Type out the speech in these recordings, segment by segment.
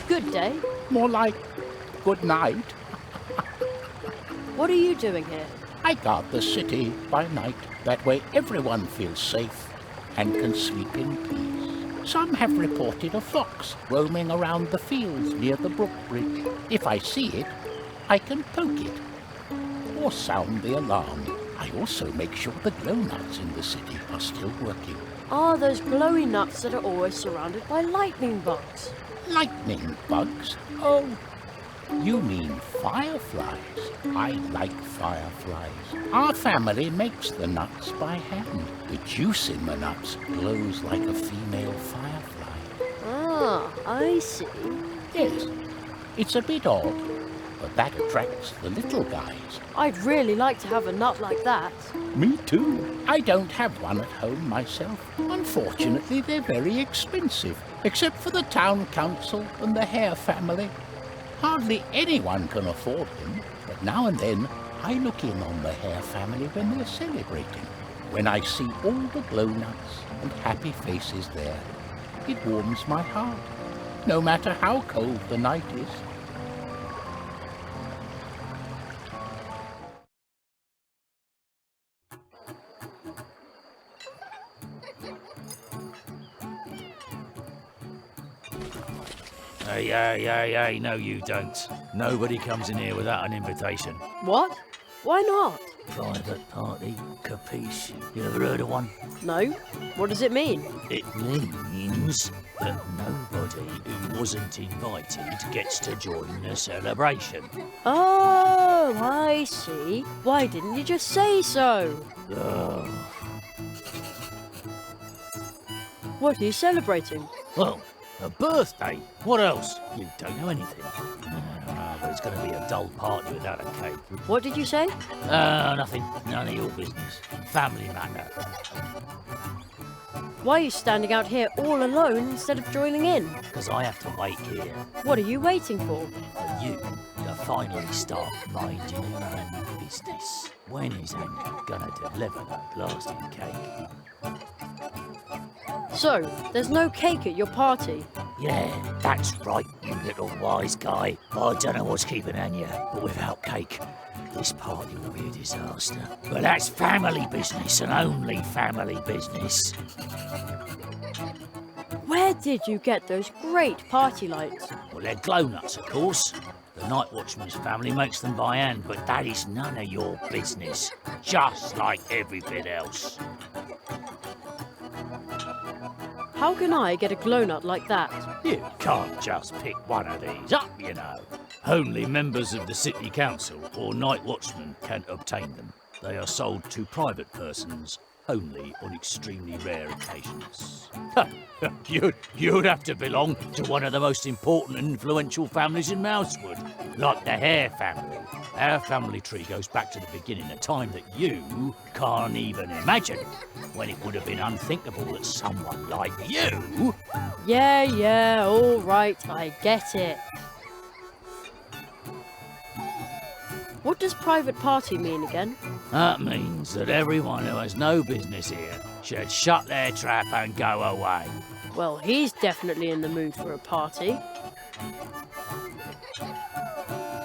Good day. More like good night. What are you doing here? I guard the city by night. That way everyone feels safe and can sleep in peace. Some have reported a fox roaming around the fields near the brook bridge. If I see it, I can poke it or sound the alarm. I also make sure the glow nuts in the city are still working. Ah, those glowy nuts that are always surrounded by lightning bugs. Lightning bugs? Oh, you mean fireflies. I like fireflies. Our family makes the nuts by hand. The juice in the nuts glows like a female firefly. Ah, I see. Yes, it's a bit odd, but that attracts the little guys. I'd really like to have a nut like that. Me too. I don't have one at home myself. Unfortunately, they're very expensive, except for the town council and the Hare family. Hardly anyone can afford them, but now and then I look in on the Hare family when they're celebrating. When I see all the glow nuts and happy faces there, it warms my heart, no matter how cold the night is. Hey, no you don't. Nobody comes in here without an invitation. What? Why not? Private party, capiche? You ever heard of one? No. What does it mean? It means that nobody who wasn't invited gets to join the celebration. Oh, I see. Why didn't you just say so? What are you celebrating? Well, a birthday. What else? You don't know anything. But it's going to be a dull party without a cake. What did you say? Nothing. None of your business. Family matter. Why are you standing out here all alone instead of joining in? Because I have to wait here What are you waiting for? for you to finally start minding your own business. When is Andrew going to deliver that blasted cake? So, there's no cake at your party? Yeah, that's right, you little wise guy. I don't know what's keeping Anya, but without cake, this party will be a disaster. But that's family business and only family business. Where did you get those great party lights? Well, they're glow nuts, of course. The Night Watchman's family makes them by hand, but that is none of your business. Just like everything else. How can I get a glow nut like that? You can't just pick one of these up, you know. Only members of the City Council or Night Watchman can obtain them. They are sold to private persons only on extremely rare occasions. You'd have to belong to one of the most important and influential families in Mousewood, like the Hare family. Our family tree goes back to the beginning, a time that you can't even imagine, when it would have been unthinkable that someone like you... Yeah, all right, I get it. What does private party mean again? That means that everyone who has no business here should shut their trap and go away. Well, he's definitely in the mood for a party.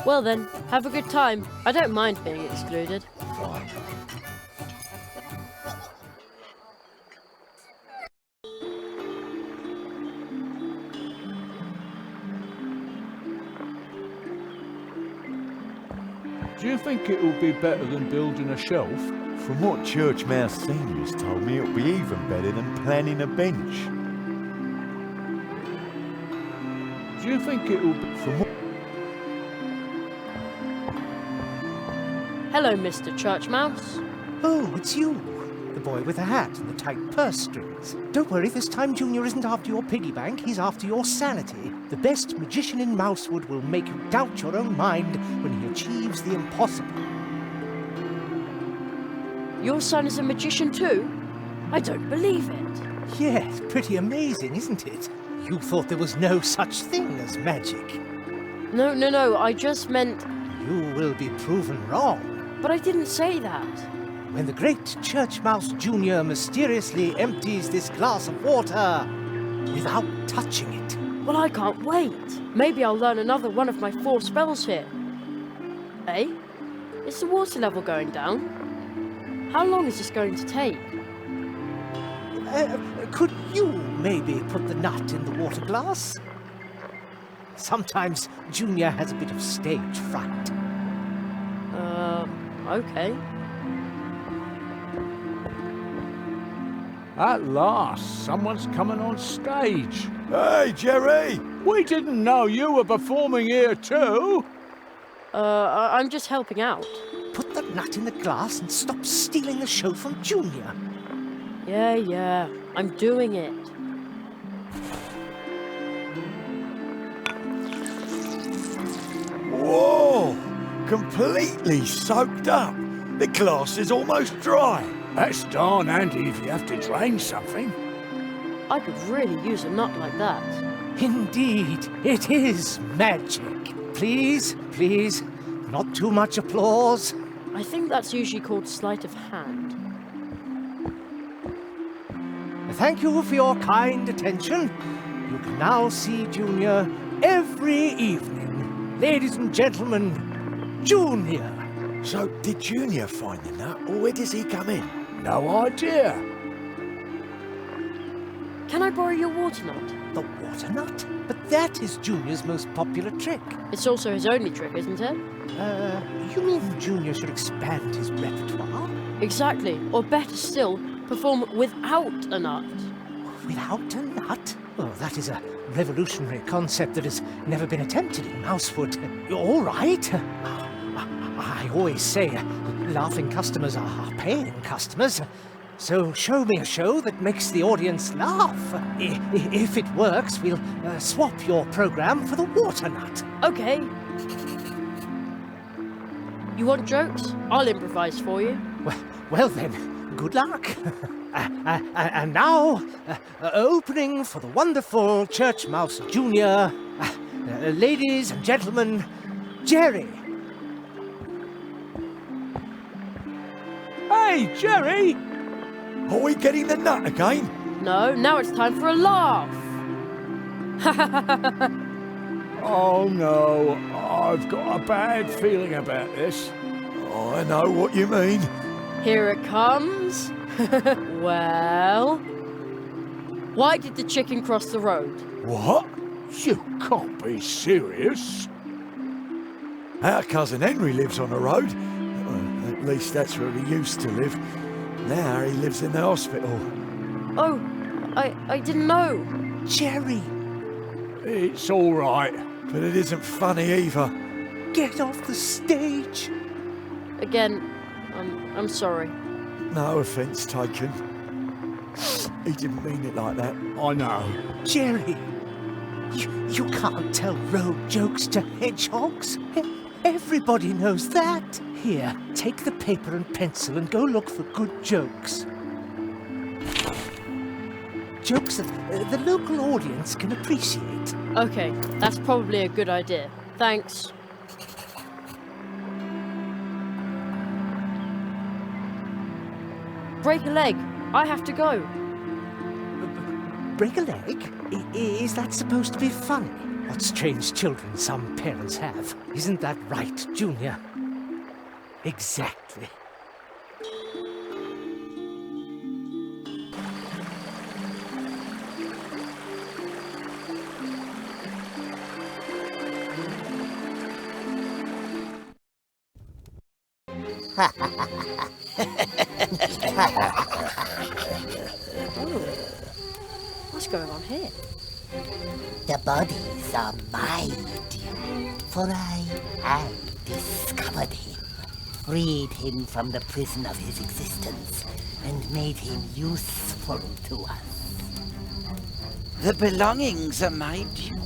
Well then, have a good time. I don't mind being excluded. Fine. Do you think it will be better than building a shelf? From what Church Mouse Senior's told me, it'll be even better than planning a bench. Do you think it will be... From what... Hello, Mr. Church Mouse. Oh, it's you. The boy with the hat and the tight purse strings. Don't worry, this time Junior isn't after your piggy bank, he's after your sanity. The best magician in Mousewood will make you doubt your own mind when he achieves the impossible. Your son is a magician too? I don't believe it. Yes, pretty amazing, isn't it? You thought there was no such thing as magic. No, I just meant... You will be proven wrong. But I didn't say that. When the great Church Mouse Jr. mysteriously empties this glass of water without touching it, Well, I can't wait. Maybe I'll learn another one of my 4 spells here. Hey, is the water level going down? How long is this going to take? Could you maybe put the nut in the water glass? Sometimes Junior has a bit of stage fright. Okay. At last, someone's coming on stage. Hey, Jerry! We didn't know you were performing here too. I'm just helping out. Put the nut in the glass and stop stealing the show from Junior. Yeah, I'm doing it. Whoa! Completely soaked up. The glass is almost dry. That's darn handy if you have to drain something. I could really use a nut like that. Indeed, it is magic. Please, not too much applause. I think that's usually called sleight of hand. Thank you for your kind attention. You can now see Junior every evening. Ladies and gentlemen, Junior. So, did Junior find the nut, or where does he come in? No idea. Can I borrow your water nut? The water nut? But that is Junior's most popular trick. It's also his only trick, isn't it? You mean Junior should expand his repertoire? Exactly. Or better still, perform without a nut. Without a nut? Oh, that is a revolutionary concept that has never been attempted in Mousewood. All right. I always say laughing customers are paying customers. So show me a show that makes the audience laugh. If it works, we'll swap your program for the water nut. Okay. You want jokes? I'll improvise for you. Well then, good luck. And now, opening for the wonderful Church Mouse Junior, ladies and gentlemen, Jerry. Hey, Jerry! Are we getting the nut again? No, now it's time for a laugh. Oh no, I've got a bad feeling about this. I know what you mean. Here it comes. Well, why did the chicken cross the road? What? You can't be serious. Our cousin Henry lives on the road. Well, at least that's where he used to live. Now he lives in the hospital. Oh, I didn't know. Jerry, It's all right. But it isn't funny either. get off the stage. Again, I'm sorry. No offence taken. He didn't mean it like that. I know. Jerry, you can't tell road jokes to hedgehogs. Everybody knows that. Here, take the paper and pencil and go look for good jokes. Jokes that the local audience can appreciate. Okay, that's probably a good idea. Thanks. Break a leg. I have to go. Break a leg? Is that supposed to be funny? What strange children some parents have. Isn't that right, Junior? Exactly. What's going on here? The bodies are my due, for I have discovered him, freed him from the prison of his existence, and made him useful to us. The belongings are my due,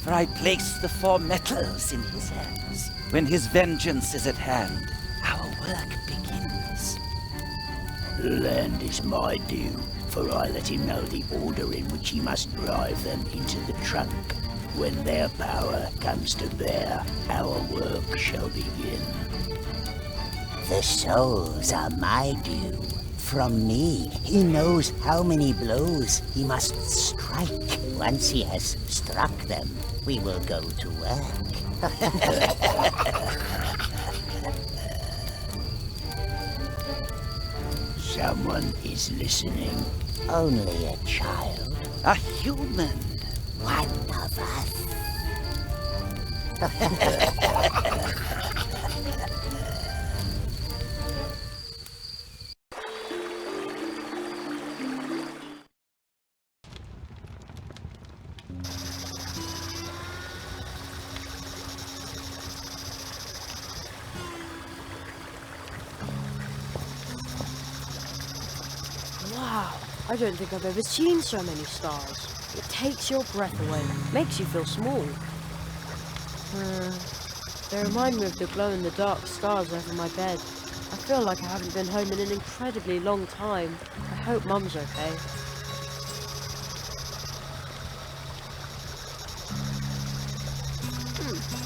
for I placed the 4 metals in his hands. When his vengeance is at hand, our work begins. Land is my due, for I let him know the order in which he must drive them into the trunk. When their power comes to bear, our work shall begin. The souls are my due, from me. He knows how many blows he must strike. Once he has struck them, we will go to work. Someone is listening. Only a child. A human. One of us. Wow, I don't think I've ever seen so many stars. It takes your breath away, makes you feel small. They remind me of the glow-in-the-dark stars over my bed. I feel like I haven't been home in an incredibly long time. I hope Mum's okay.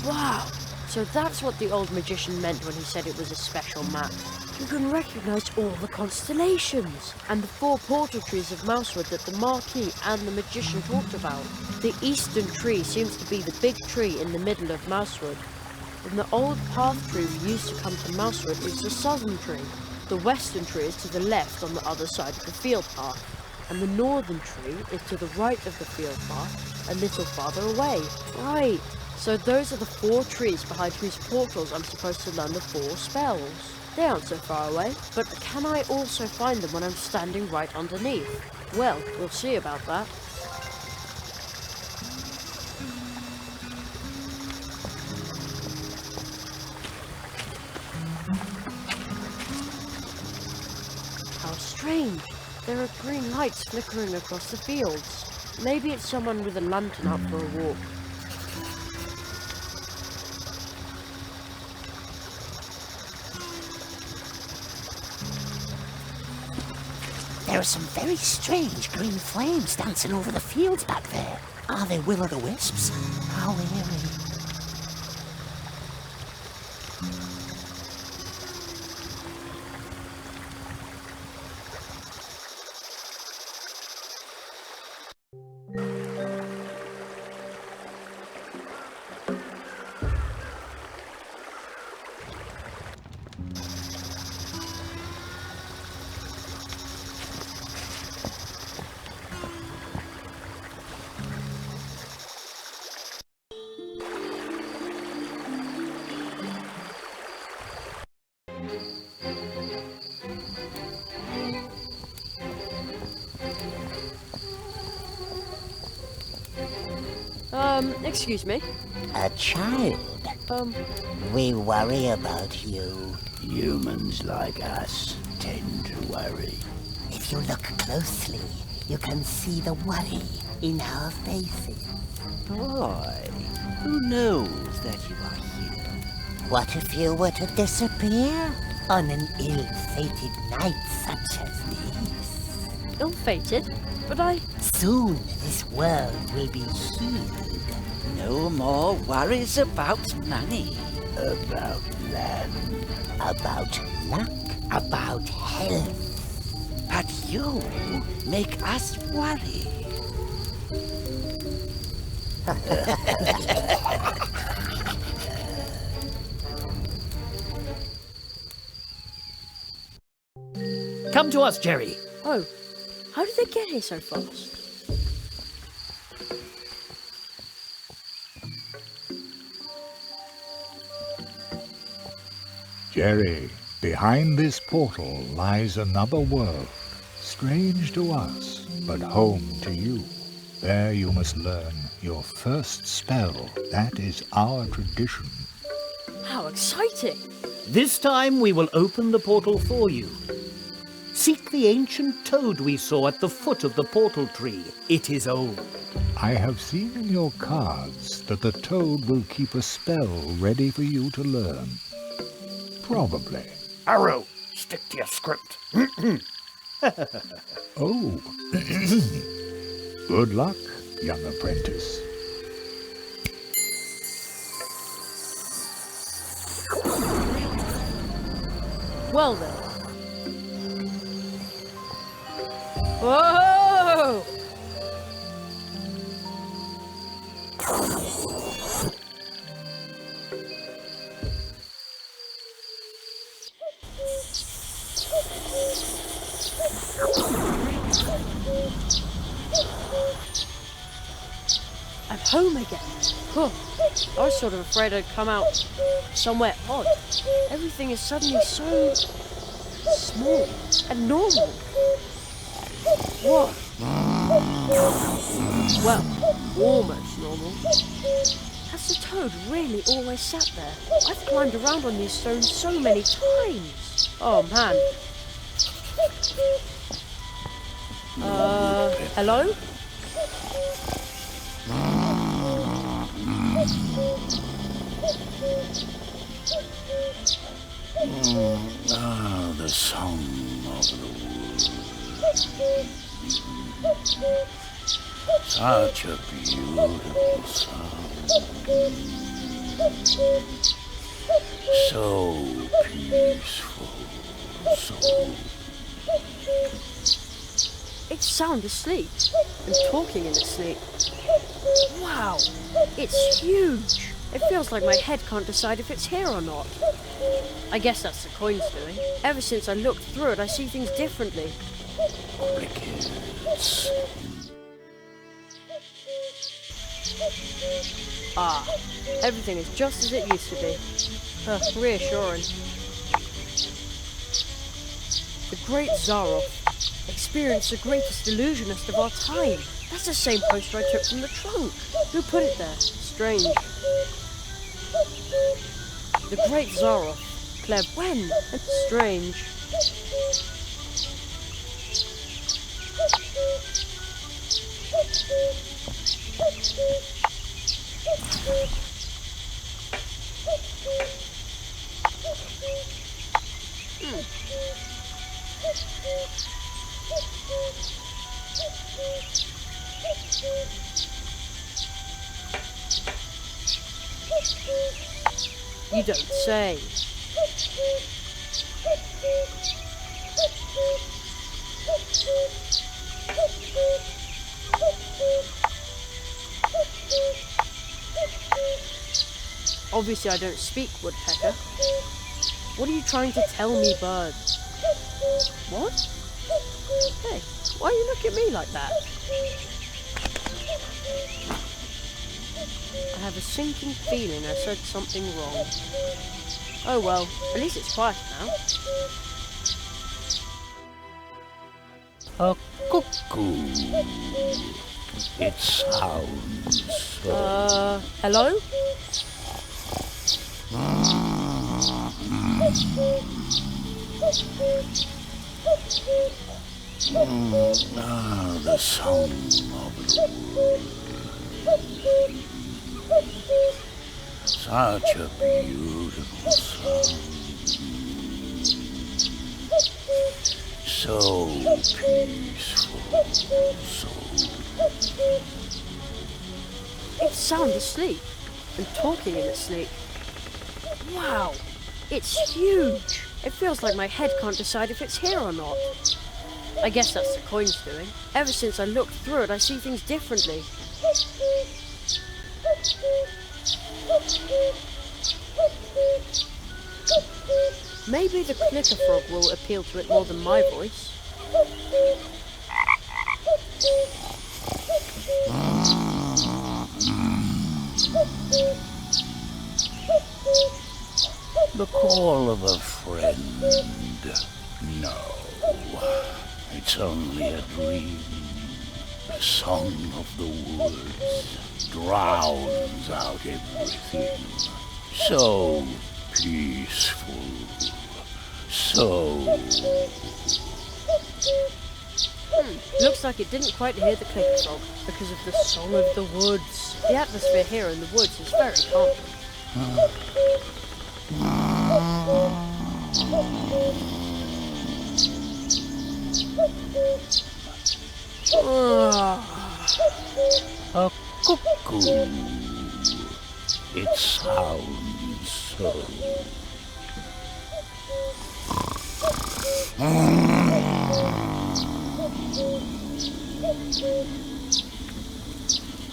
Wow, so that's what the old magician meant when he said it was a special map. You can recognise all the constellations and the 4 portal trees of Mousewood that the Marquis and the magician talked about. The eastern tree seems to be the big tree in the middle of Mousewood. And the old path tree we used to come to Mousewood is the southern tree. The western tree is to the left on the other side of the field path. And the northern tree is to the right of the field path, a little farther away. Right. So those are the 4 trees behind whose portals I'm supposed to learn the 4 spells. They aren't so far away, but can I also find them when I'm standing right underneath? Well, we'll see about that. How strange. There are green lights flickering across the fields. Maybe it's someone with a lantern out for a walk. There are some very strange green flames dancing over the fields back there. Are they will-o'-the-wisps? How eerie. Excuse me? A child. We worry about you. Humans like us tend to worry. If you look closely, you can see the worry in our faces. Boy, who knows that you are here? What if you were to disappear on an ill-fated night such as this? Ill-fated? But I... Soon this world will be healed. No more worries about money. About land. About luck. About health. But you make us worry. Come to us, Jerry. Oh, how did they get here so fast? Jerry, behind this portal lies another world, strange to us, but home to you. There you must learn your first spell. That is our tradition. How exciting! This time we will open the portal for you. Seek the ancient toad we saw at the foot of the portal tree. It is old. I have seen in your cards that the toad will keep a spell ready for you to learn. Probably. Arrow, stick to your script. Oh. Good luck, young apprentice. Well then. Whoa! I'm home again. Huh. I was sort of afraid I'd come out somewhere odd. Everything is suddenly so small and normal. Whoa. Well, almost normal. Has the toad really always sat there? I've climbed around on these stones so many times. Oh man. Hello? The song of the woods. Such a beautiful sound. So peaceful. So... It's sound asleep and talking in its sleep. Wow, it's huge. It feels like my head can't decide if it's here or not. I guess that's the coin's doing. Ever since I looked through it, I see things differently. Crickets. Ah, everything is just as it used to be. Reassuring. The great Zaroff experienced the greatest illusionist of our time. That's the same poster I took from the trunk. Who put it there? Strange. The great Zaroff. Cleb, when? Strange. You don't say. Obviously I don't speak, woodpecker. What are you trying to tell me, bird? What? Hey, why you look at me like that? I have a sinking feeling I said something wrong. Oh well, at least it's quiet now. A cuckoo. It sounds so... Hello? The song of the woods. Such a beautiful sound. So peaceful. So... It's sound asleep and talking in its sleep. Wow, it's huge. It feels like my head can't decide if it's here or not. I guess that's the coin's doing. Ever since I looked through it, I see things differently. Maybe the clicker frog will appeal to it more than my voice. The call of a friend. No, it's only a dream. The song of the woods drowns out everything. So peaceful. So... Looks like it didn't quite hear the clicker frog because of the song of the woods. The atmosphere here in the woods is very calming. A cuckoo. It sounds so...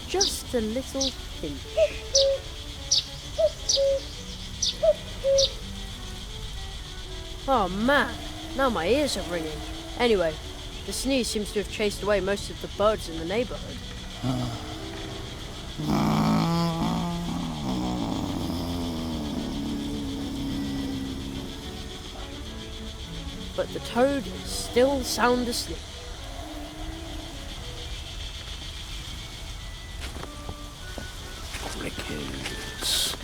Just a little pinch. Oh man, now my ears are ringing. Anyway, the sneeze seems to have chased away most of the birds in the neighborhood. But the toad is still sound asleep. Crickets.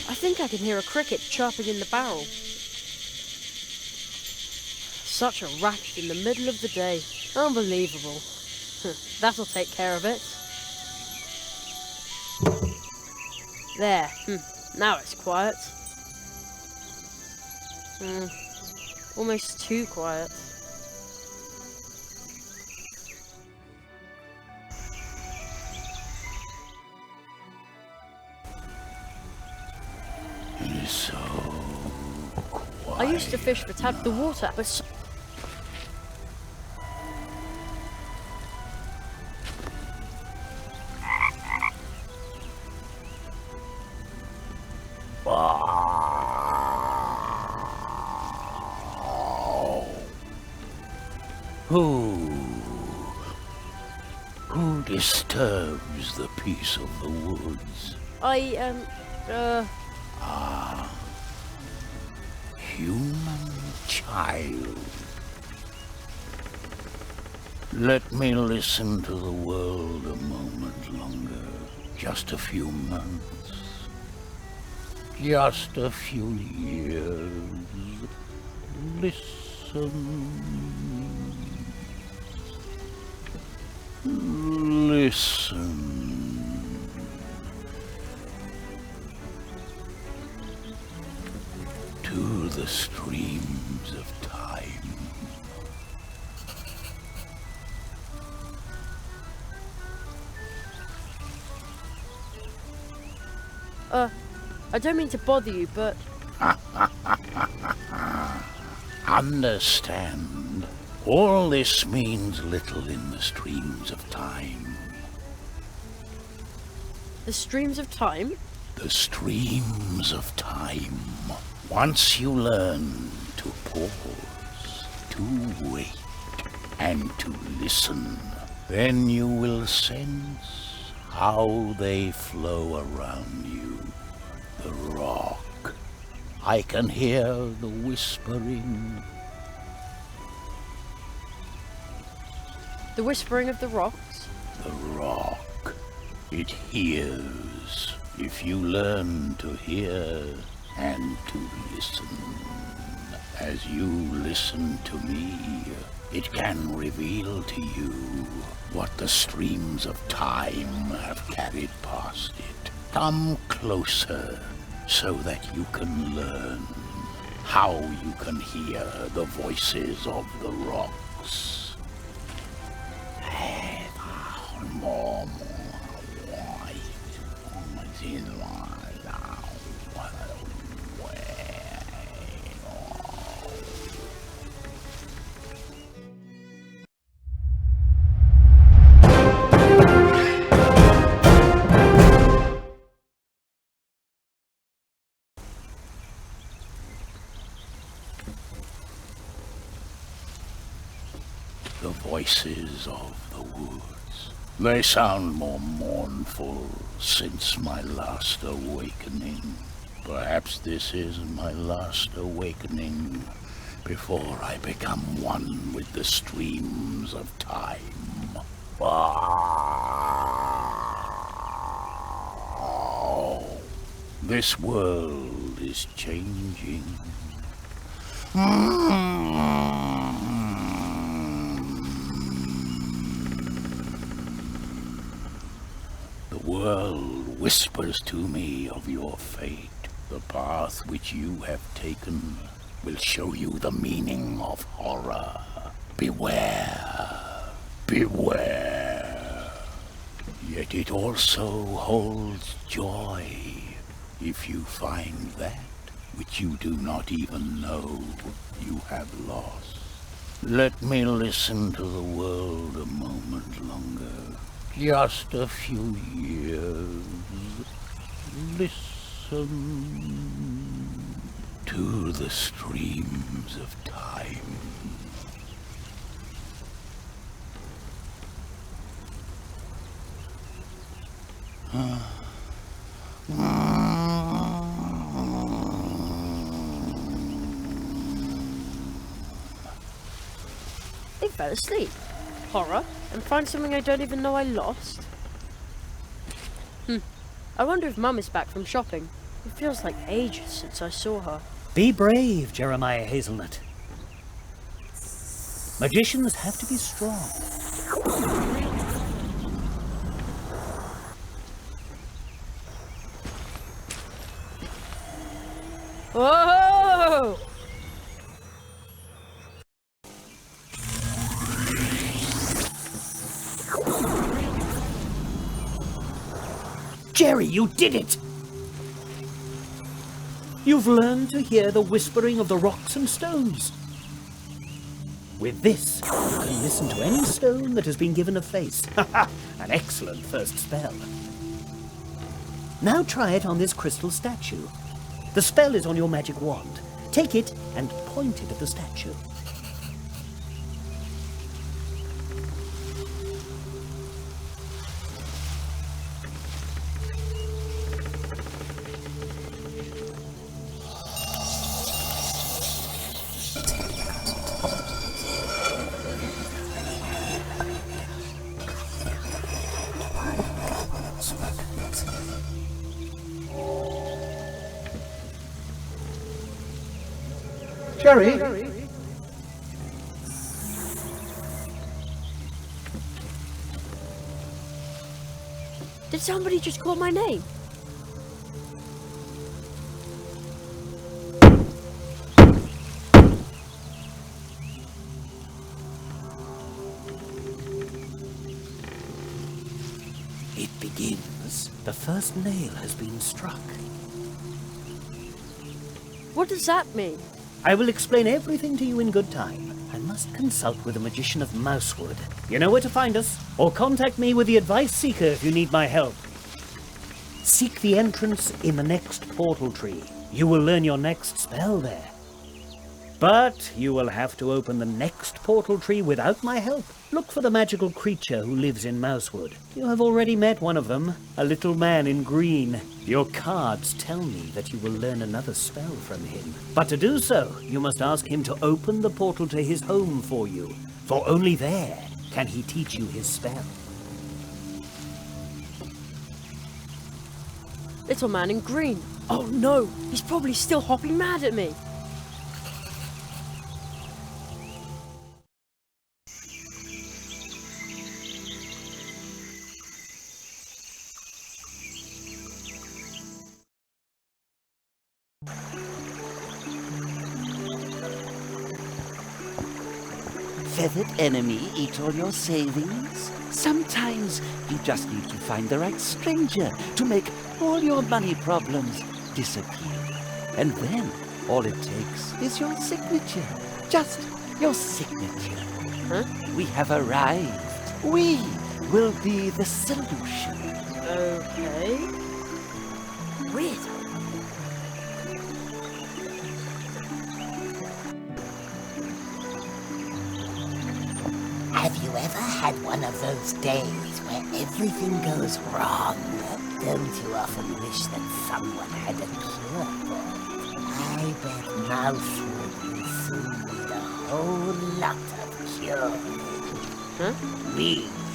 I think I can hear a cricket chirping in the barrel. Such a racket in the middle of the day. Unbelievable. That'll take care of it. There. Now it's quiet. Almost too quiet. It is so quiet. I used to fish for tap the water, but Who disturbs the peace of the woods? Human child. Let me listen to the world a moment longer. Just a few months. Just a few years. Listen. Listen. To the streams of time. I don't mean to bother you, but Understand, all this means little in the streams of time. the streams of time? The streams of time. Once you learn to pause, to wait, and to listen, then you will sense how they flow around you. The rock. I can hear the whispering. The whispering of the rocks? The rock. It hears. If you learn to hear and to listen. As you listen to me, it can reveal to you what the streams of time have carried past it. Come closer so that you can learn how you can hear the voices of the rocks. The voices of the woods. They sound more mournful since my last awakening. Perhaps this is my last awakening before I become one with the streams of time. Oh, this world is changing. The world whispers to me of your fate. The path which you have taken will show you the meaning of horror. Beware. Beware. Yet it also holds joy if you find that which you do not even know you have lost. Let me listen to the world a moment longer. Just a few years. Listen to the streams of time. They fell asleep. Horror, and find something I don't even know I lost. I wonder if Mum is back from shopping. It feels like ages since I saw her. Be brave, Jeremiah Hazelnut. Magicians have to be strong. Whoa! Jerry, you did it! You've learned to hear the whispering of the rocks and stones. With this, you can listen to any stone that has been given a face. An excellent first spell. Now try it on this crystal statue. The spell is on your magic wand. Take it and point it at the statue. Jerry? Did somebody just call my name? It begins. The first nail has been struck. What does that mean? I will explain everything to you in good time. I must consult with a magician of Mousewood. You know where to find us, or contact me with the Advice Seeker if you need my help. Seek the entrance in the next portal tree. You will learn your next spell there. But you will have to open the next portal tree without my help. Look for the magical creature who lives in Mousewood. You have already met one of them, a little man in green. Your cards tell me that you will learn another spell from him. But to do so, you must ask him to open the portal to his home for you. For only there can he teach you his spell. Little man in green. Oh no, he's probably still hopping mad at me. Feathered enemy eat all your savings? Sometimes you just need to find the right stranger to make all your money problems disappear. And then all it takes is your signature. Just your signature. Huh? We have arrived. We will be the solution. Okay. Weird. Have you ever had one of those days where everything goes wrong? Don't you often wish that someone had a cure for it? I bet Mousewood will soon need a whole lot of cures. Huh? We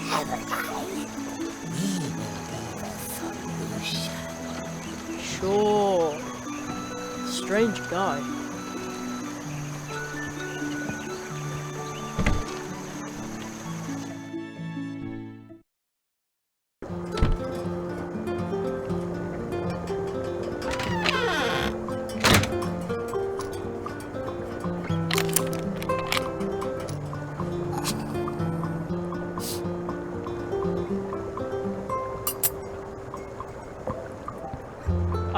have a guide. We will be the solution. Sure. Strange guy.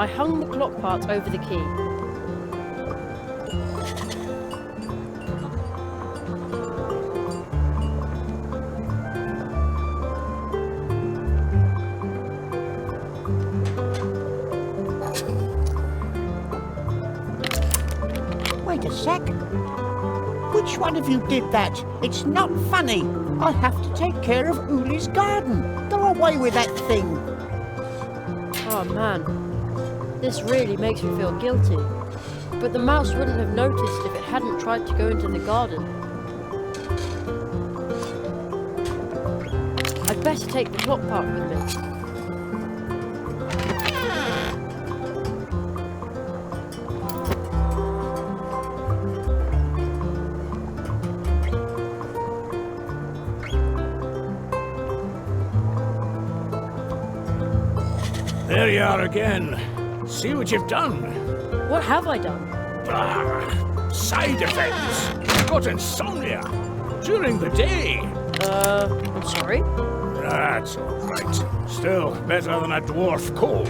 I hung the clock part over the key. Wait a sec. Which one of you did that? It's not funny. I'll have to take care of Uli's garden. Go away with that thing. Oh man, this really makes me feel guilty. But the mouse wouldn't have noticed if it hadn't tried to go into the garden. I'd better take the clock part with me. There you are again. See what you've done. What have I done? Side effects. Got insomnia. During the day. I'm sorry? That's all right. Still better than a dwarf cold.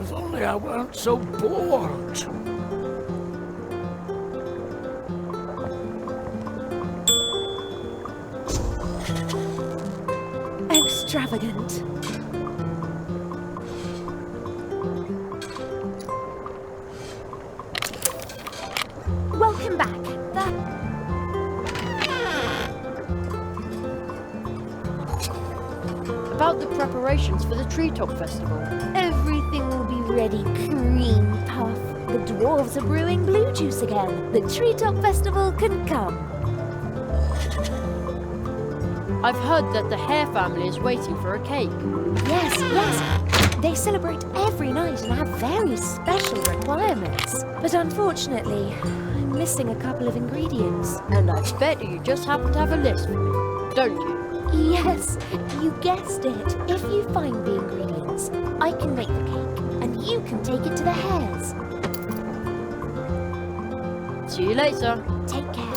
If only I weren't so bored. Extravagant. Welcome back. About the preparations for the Treetop Festival. Everything will be ready, cream puff. The dwarves are brewing blue juice again. The Treetop Festival can come. I've heard that the Hare family is waiting for a cake. Yes. They celebrate every night and have very special requirements. But unfortunately, I'm missing a couple of ingredients. And I bet you just happen to have a list for me, don't you? Yes, you guessed it. If you find the ingredients, I can make the cake, and you can take it to the hares. See you later. Take care.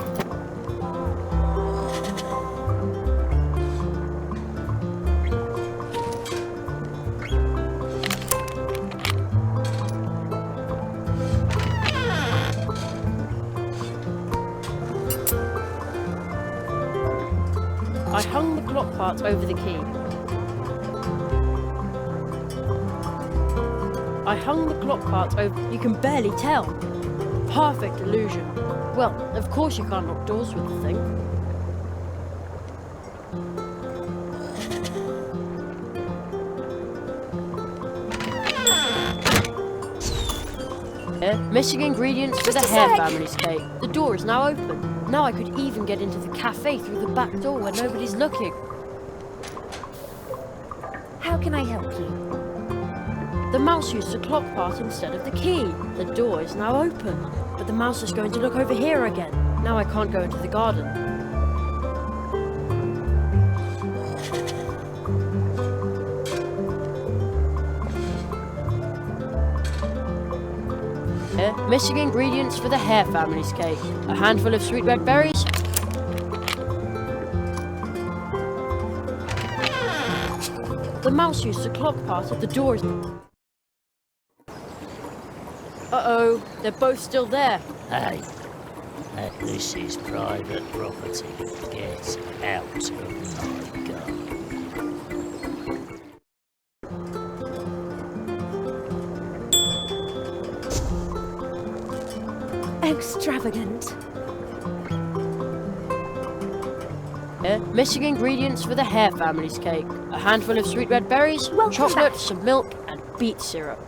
I hung the clock part over the key. I hung the clock part over... You can barely tell. Perfect illusion. Well, of course you can't lock doors with the thing. Missing ingredients for the Hare family's cake. The door is now open. Now I could even get into the cafe through the back door where nobody's looking. How can I help you? The mouse used the clock part instead of the key. The door is now open, but the mouse is going to look over here again. Now I can't go into the garden. Missing ingredients for the Hare family's cake. A handful of sweet red berries. The mouse used the clock part of the doors. Uh-oh, they're both still there. Hey, this is private property. Get out of my garden. Extravagant. Missing ingredients for the Hare family's cake. A handful of sweet red berries, chocolate, some milk, and beet syrup.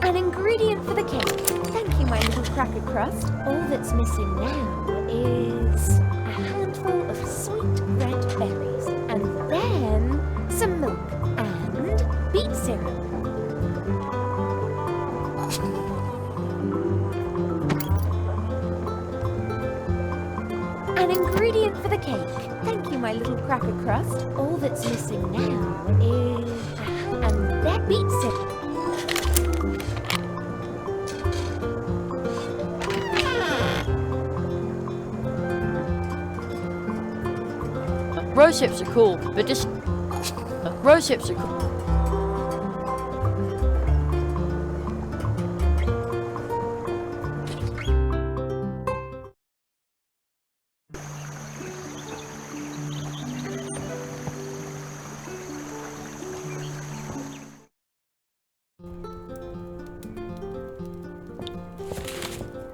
An ingredient for the cake. Thank you, my little cracker crust. All that's missing now is a handful of sweet red berries, and then some milk and beet syrup. An ingredient for the cake. Thank you, my little cracker crust. All that's missing now is and that beet syrup. Rose hips are cool, but rose hips are cool.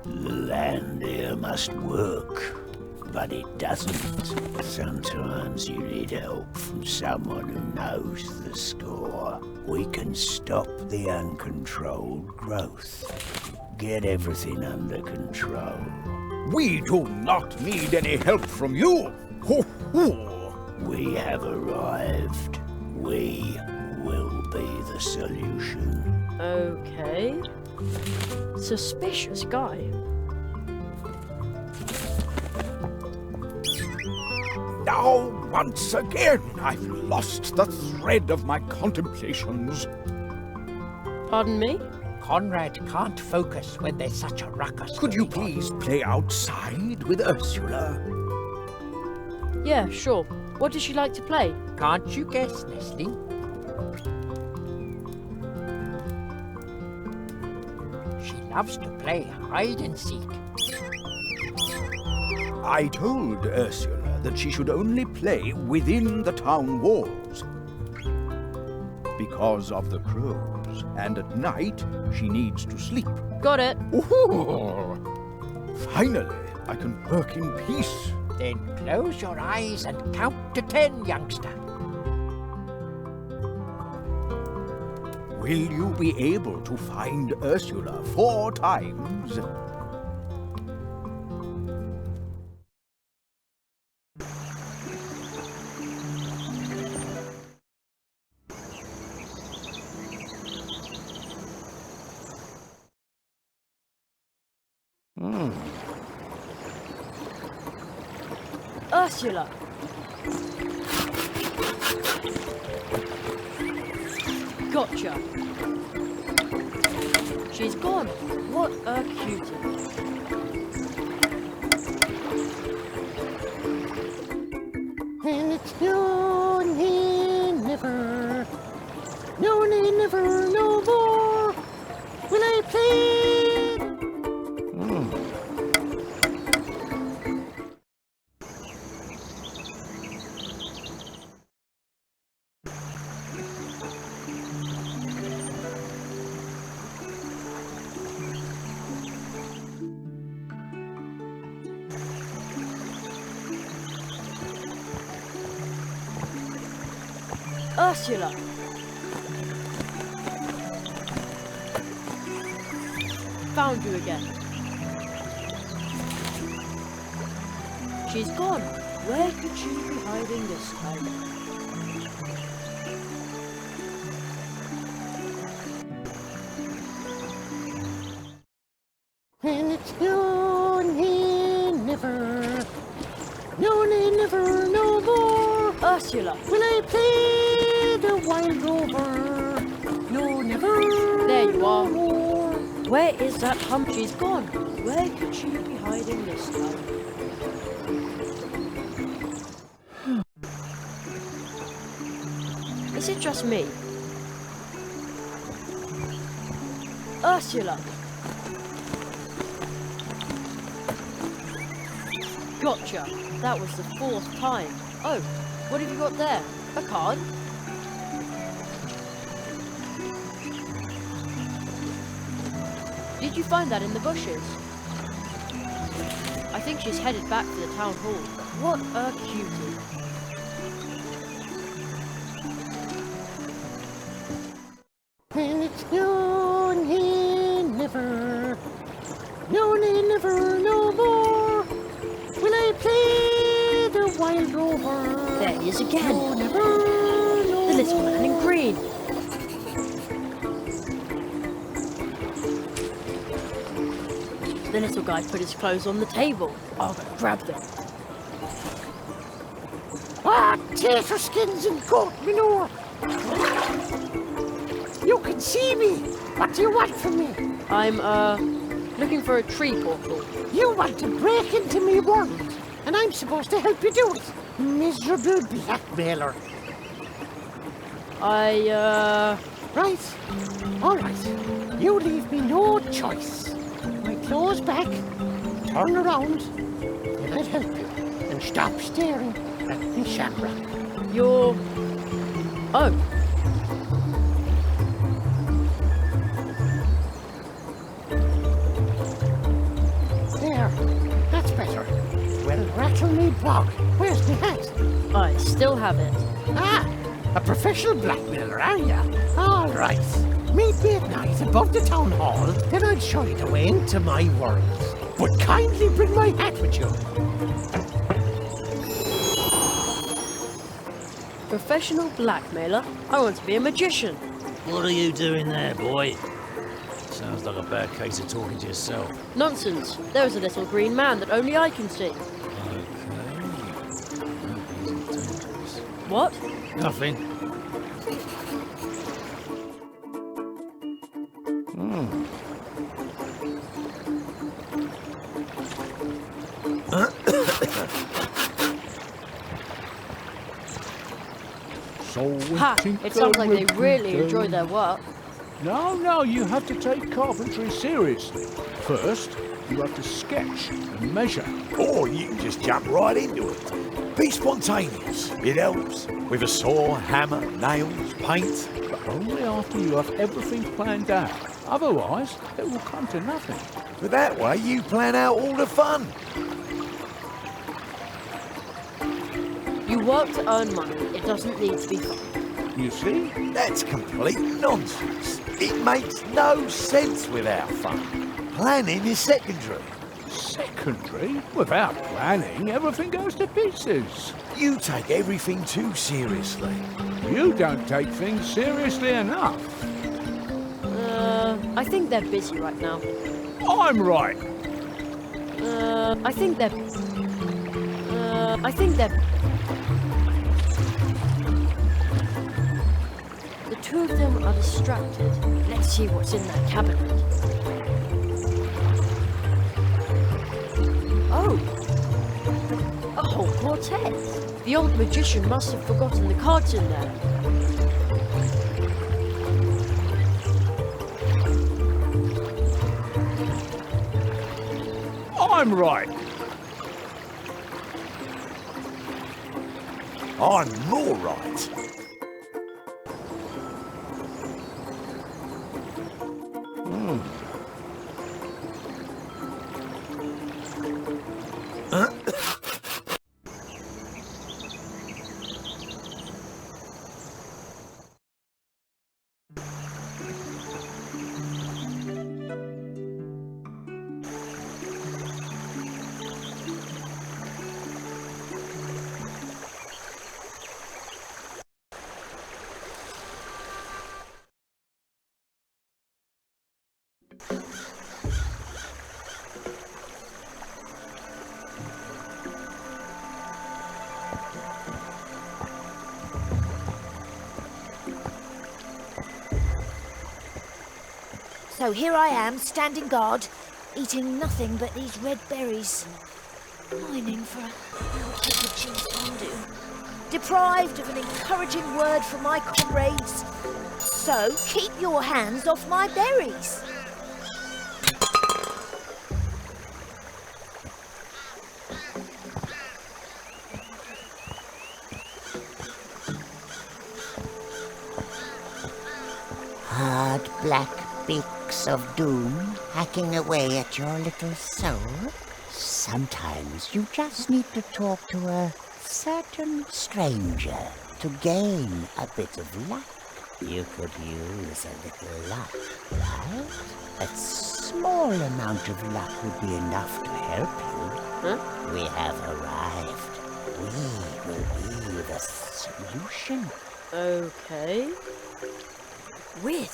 Land here must work, but it doesn't. Sometimes you need help from someone who knows the score. We can stop the uncontrolled growth. Get everything under control. We do not need any help from you. Ho, ho. We have arrived. We will be the solution. Okay. Suspicious guy. Now, once again, I've lost the thread of my contemplations. Pardon me? Conrad can't focus when there's such a ruckus. Could you please play outside with Ursula? Yeah, sure. What does she like to play? Can't you guess, Nestle? She loves to play hide and seek. I told Ursula that she should only play within the town walls because of the crows, and at night she needs to sleep. Got it. Ooh. Finally, I can work in peace. Then close your eyes and count to 10, youngster. Will you be able to find Ursula 4 times? Ursula! Gotcha! She's gone! What a cutie! And it's no, never, no, never, no more will I play. Ursula! Found you again. She's gone. Where could she be hiding this time? And it's no, never, no, never, no more. Ursula! Will I play the wild rover? No, never. There you are. No more. Where is that hump? She's gone. Where could she be hiding this time? Is it just me? Ursula! Gotcha! That was the 4th time. Oh, what have you got there? A card? Did you find that in the bushes? I think she's headed back to the town hall. What a cutie. And it's no, never, no, never, no more. Will I play the wild rover? There he is again. No, never, no The little man in green. The little guy put his clothes on the table. I'll go grab them. Ah, tater skins and goat manure. You can see me. What do you want from me? I'm, looking for a tree portal. You want to break into me world, and I'm supposed to help you do it. Miserable blackmailer. Right. All right. You leave me no choice. My clothes back, turn around, then I'll help you. And stop staring at me shamrock. You're... Oh. There. That's better. Well, rattle me bog. Where's my hat? I still have it. Ah, a professional blackmailer, are ya? All right. Meet me at night above the town hall, then I'll show you the way into my world. But kindly bring my hat with you. Professional blackmailer? I want to be a magician. What are you doing there, boy? Sounds like a bad case of talking to yourself. Nonsense. There is a little green man that only I can see. What? Nothing. Ha! It sounds like they really enjoy their work. No, you have to take carpentry seriously. First, you have to sketch and measure. Or you can just jump right into it. Be spontaneous. It helps. With a saw, hammer, nails, paint. But only after you have everything planned out. Otherwise, it will come to nothing. But that way you plan out all the fun. You work to earn money. It doesn't need to be fun. You see? That's complete nonsense. It makes no sense without fun. Planning is secondary. Secondary? Without planning, everything goes to pieces. You take everything too seriously. You don't take things seriously enough. I think they're busy right now. I'm right. I think they're... The two of them are distracted. Let's see what's in that cabinet. Oh! A whole quartet! The old magician must have forgotten the cards in there. I'm right. I'm more right. So here I am, standing guard, eating nothing but these red berries, pining for a piece of cheese fondue, deprived of an encouraging word from my comrades. So keep your hands off my berries. Hard black beaks of doom hacking away at your little soul. Sometimes you just need to talk to a certain stranger to gain a bit of luck. You could use a little luck, right? A small amount of luck would be enough to help you. Huh? We have arrived. We will be the solution. Okay. Weird.